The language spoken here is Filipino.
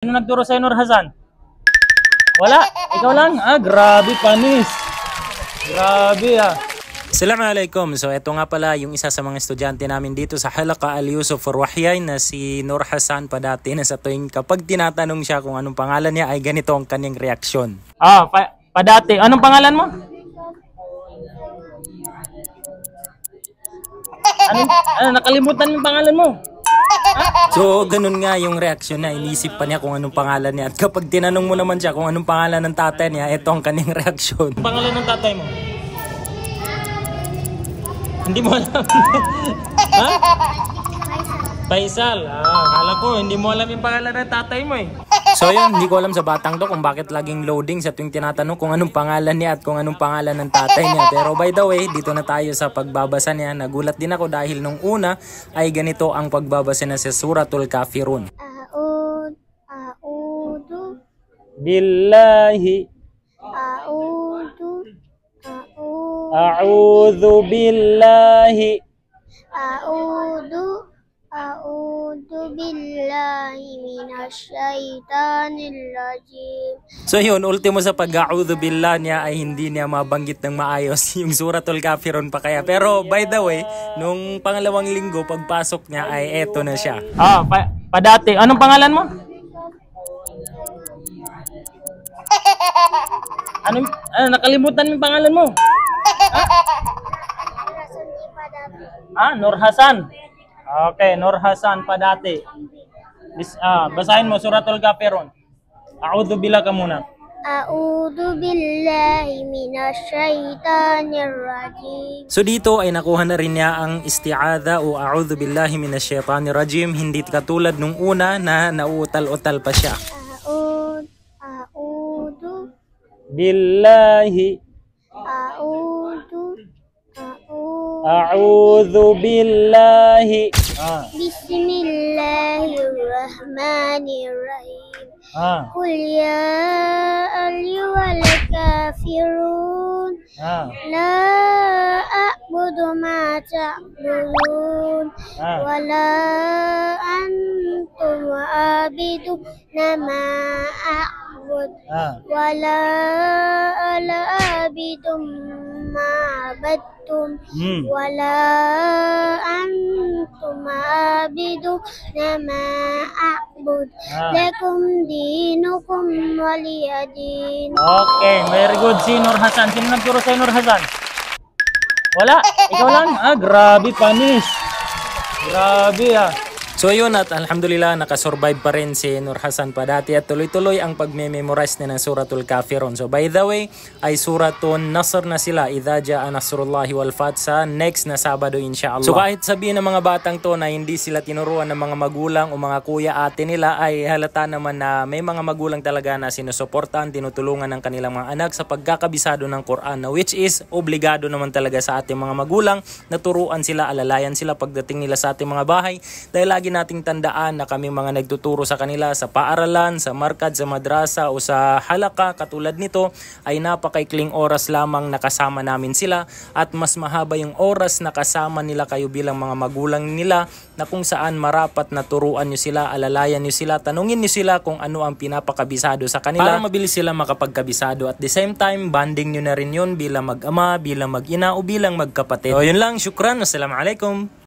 Sino nagturo sa'yo, Nur Hasan? Wala? Ikaw lang? Grabe, panis. Grabe, Assalamualaikum. So ito nga pala yung isa sa mga estudyante namin dito sa Halaka Al-Yusuf Farwahyay na si Nur Hasan Padati, na sa tuwing kapag tinatanong siya kung anong pangalan niya ay ganito ang kanyang reaksyon. Padati. Anong pangalan mo? Nakalimutan mo yung pangalan mo. So ganun nga yung reaksyon na inisip pa niya kung anong pangalan niya. At kapag tinanong mo naman siya kung anong pangalan ng tatay niya, ito ang kanyang reaksyon. Ang pangalan ng tatay mo? Hindi mo alam. Ha? Faisal. Akala ko hindi mo alam yung pangalan ng tatay mo eh. So yun, hindi ko alam sa batang to kung bakit laging loading sa tuwing tinatanong kung anong pangalan niya at kung anong pangalan ng tatay niya. Pero by the way, dito na tayo sa pagbabasa niya. Nagulat din ako dahil nung una ay ganito ang pagbabasa na sa Suratul Kafirun. A'udhu billahi. A'udhu billahi. A'udhu billahi minasyaitanir rajim. So yun, ultimo sa pag-a'udhu billah niya ay hindi niya mabanggit ng maayos yung Suratul Kafirun pa kaya. Pero by the way, nung pangalawang linggo pagpasok niya ay eto na siya. Padati. Anong pangalan mo? Nakalimutan mo yung pangalan mo? Nur Hasan. Okay, Nur Hasan Padati. Basahin mo Suratul Kafirun. A'udhu billah ka muna. A'udhu billahi minasyaitanir rajim. So dito ay nakuha na rin niya ang isti'adha o a'udhu billahi minasyaitanir rajim. Hindi katulad nung una na nauutal-utal pa siya. A'udhu Billahi. A'udhu billahi. Bismillahirrahmanirrahim. Qul ya ayyuhal kafirun la a'budu ma ta'budun wa la antum a'biduna ma a'bud wa la ala a'bidum ma a'badtum wa la antum a'biduna ma a'bud lakum dinukum waliyadin. Okay, very good si Nur Hasan. Sino nagturo sa'yo, Nur Hasan? Wala? Ikaw lang? Grabe, panis. Grabe So yun, at alhamdulillah nakasurvive pa rin si Nur Hasan Padati at tuloy-tuloy ang pagme-memorize niya ng Suratul Kafirun. So by the way, ay Suratun Nasr na sila, idha ja'a nasrullahi wal fath, sa next na Sabado inshallah. So kahit sabihin ng mga batang to na hindi sila tinuruan ng mga magulang o mga kuya ate nila, ay halata naman na may mga magulang talaga na sinusuportahan, tinutulungan ng kanilang mga anak sa pagkakabisado ng Quran, na which is obligado naman talaga sa ating mga magulang na turuan sila, alalayan sila pagdating nila sa ating mga bahay, dahil lagi nating tandaan na kami mga nagtuturo sa kanila sa paaralan, sa markad, sa madrasa o sa halaka katulad nito ay napakaikling oras lamang nakasama namin sila, at mas mahaba yung oras na kasama nila kayo bilang mga magulang nila, na kung saan marapat na turuan nyo sila, alalayan nyo sila, tanungin nyo sila kung ano ang pinapakabisado sa kanila para mabilis sila makapagkabisado. At the same time, banding nyo na rin yun bilang mag-ama, bilang mag-ina o bilang magkapatid. So yun lang, syukran, assalamualaikum.